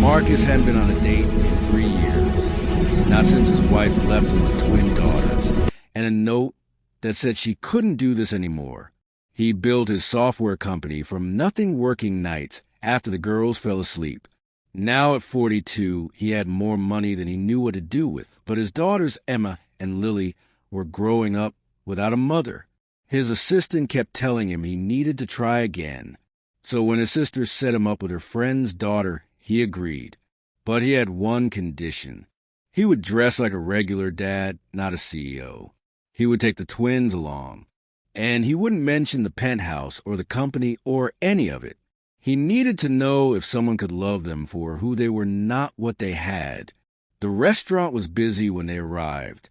Marcus hadn't been on a date in 3 years, not since his wife left him with twin daughters, and a note that said she couldn't do this anymore. He built his software company from nothing working nights after the girls fell asleep. Now at 42, he had more money than he knew what to do with, but his daughters Emma and Lily were growing up without a mother. His assistant kept telling him he needed to try again. So when his sister set him up with her friend's daughter, he agreed. But he had one condition. He would dress like a regular dad, not a CEO. He would take the twins along. And he wouldn't mention the penthouse or the company or any of it. He needed to know if someone could love them for who they were, not what they had. The restaurant was busy when they arrived.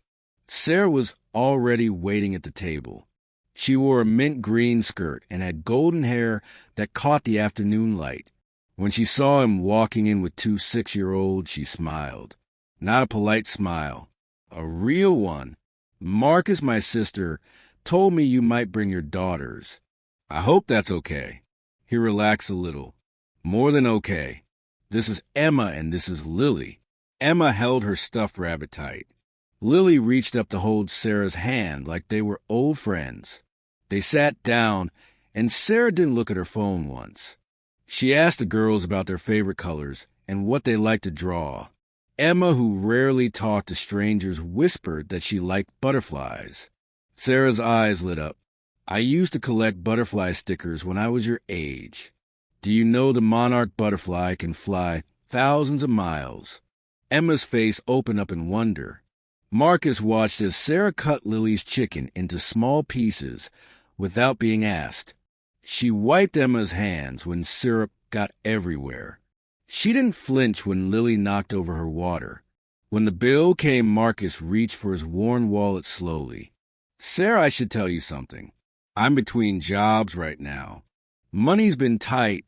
Sarah was already waiting at the table. She wore a mint green skirt and had golden hair that caught the afternoon light. When she saw him walking in with two 6-year-olds, she smiled. Not a polite smile, a real one. "Marcus, my sister, told me you might bring your daughters. I hope that's okay." He relaxed a little. "More than okay. This is Emma and this is Lily." Emma held her stuffed rabbit tight. Lily reached up to hold Sarah's hand like they were old friends. They sat down, and Sarah didn't look at her phone once. She asked the girls about their favorite colors and what they liked to draw. Emma, who rarely talked to strangers, whispered that she liked butterflies. Sarah's eyes lit up. "I used to collect butterfly stickers when I was your age. Do you know the monarch butterfly can fly thousands of miles?" Emma's face opened up in wonder. Marcus watched as Sarah cut Lily's chicken into small pieces without being asked. She wiped Emma's hands when syrup got everywhere. She didn't flinch when Lily knocked over her water. When the bill came, Marcus reached for his worn wallet slowly. "Sarah, I should tell you something. I'm between jobs right now. Money's been tight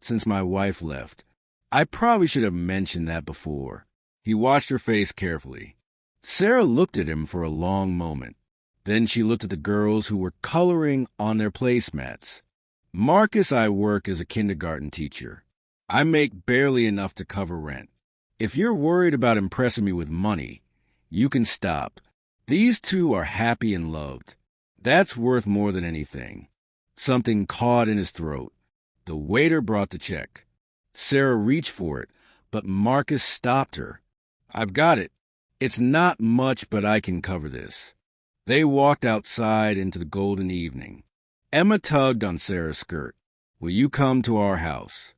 since my wife left. I probably should have mentioned that before." He watched her face carefully. Sarah looked at him for a long moment. Then she looked at the girls who were coloring on their placemats. "Marcus, I work as a kindergarten teacher. I make barely enough to cover rent. If you're worried about impressing me with money, you can stop. These two are happy and loved. That's worth more than anything." Something caught in his throat. The waiter brought the check. Sarah reached for it, but Marcus stopped her. "I've got it. It's not much, but I can cover this." They walked outside into the golden evening. Emma tugged on Sarah's skirt. "Will you come to our house?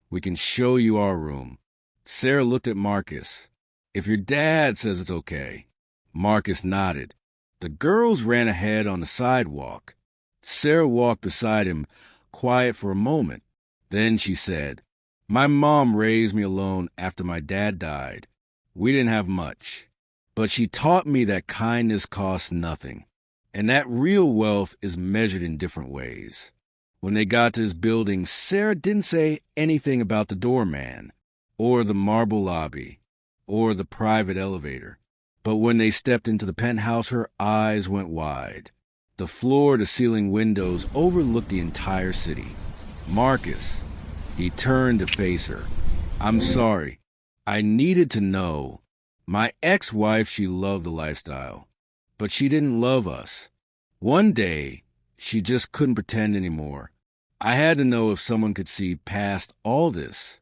We can show you our room." Sarah looked at Marcus. "If your dad says it's okay." Marcus nodded. The girls ran ahead on the sidewalk. Sarah walked beside him, quiet for a moment. Then she said, "My mom raised me alone after my dad died. We didn't have much. But she taught me that kindness costs nothing, and that real wealth is measured in different ways." When they got to his building, Sarah didn't say anything about the doorman, or the marble lobby, or the private elevator. But when they stepped into the penthouse, her eyes went wide. The floor-to-ceiling windows overlooked the entire city. "Marcus," he turned to face her. "I'm sorry. I needed to know. My ex-wife, she loved the lifestyle, but she didn't love us. One day, she just couldn't pretend anymore. I had to know if someone could see past all this."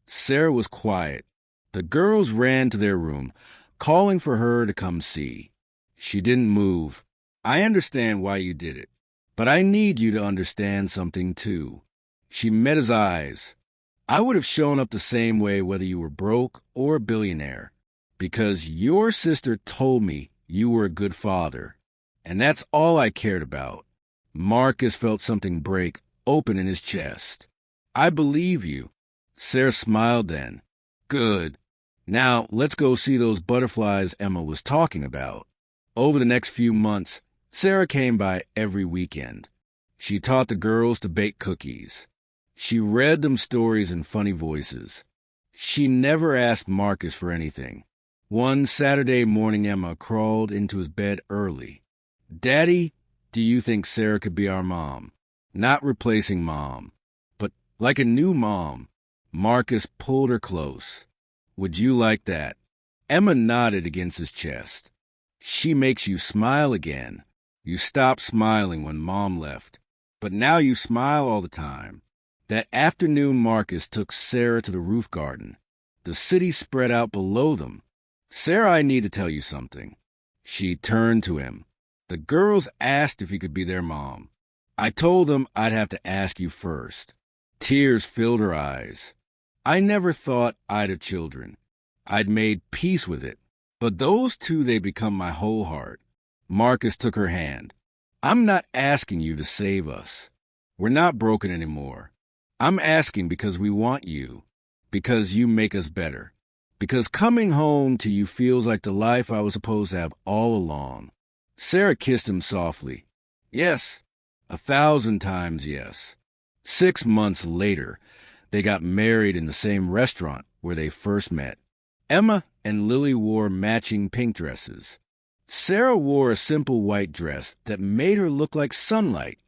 Sarah was quiet. The girls ran to their room, calling for her to come see. She didn't move. "I understand why you did it, but I need you to understand something too." She met his eyes. "I would have shown up the same way whether you were broke or a billionaire, because your sister told me you were a good father, and that's all I cared about." Marcus felt something break open in his chest. "I believe you." Sarah smiled then. "Good. Now let's go see those butterflies Emma was talking about." Over the next few months, Sarah came by every weekend. She taught the girls to bake cookies. She read them stories in funny voices. She never asked Marcus for anything. One Saturday morning, Emma crawled into his bed early. "Daddy, do you think Sarah could be our mom? Not replacing Mom, but like a new mom." Marcus pulled her close. Would you like that? Emma nodded against his chest. She makes you smile again. You stopped smiling when Mom left, but now you smile all the time. That afternoon, Marcus took Sarah to the roof garden. The city spread out below them. Sarah, I need to tell you something. She turned to him. The girls asked if he could be their mom. I told them I'd have to ask you first. Tears filled her eyes. I never thought I'd have children. I'd made peace with it. But those two, they become my whole heart. Marcus took her hand. I'm not asking you to save us. We're not broken anymore. I'm asking because we want you. Because you make us better. Because coming home to you feels like the life I was supposed to have all along. Sarah kissed him softly. Yes, 1,000 times yes. 6 months later, they got married in the same restaurant where they first met. Emma and Lily wore matching pink dresses. Sarah wore a simple white dress that made her look like sunlight.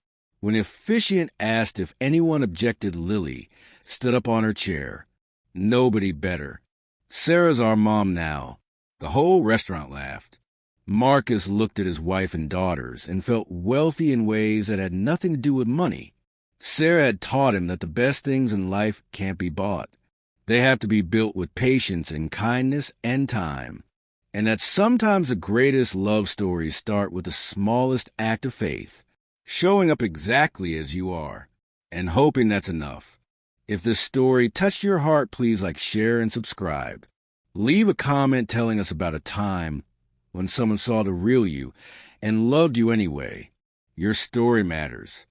When the officiant asked if anyone objected, Lily stood up on her chair. Nobody better. Sarah's our mom now. The whole restaurant laughed. Marcus looked at his wife and daughters and felt wealthy in ways that had nothing to do with money. Sarah had taught him that the best things in life can't be bought. They have to be built with patience and kindness and time. And that sometimes the greatest love stories start with the smallest act of faith, showing up exactly as you are, and hoping that's enough. If this story touched your heart, please share, and subscribe. Leave a comment telling us about a time when someone saw the real you and loved you anyway. Your story matters.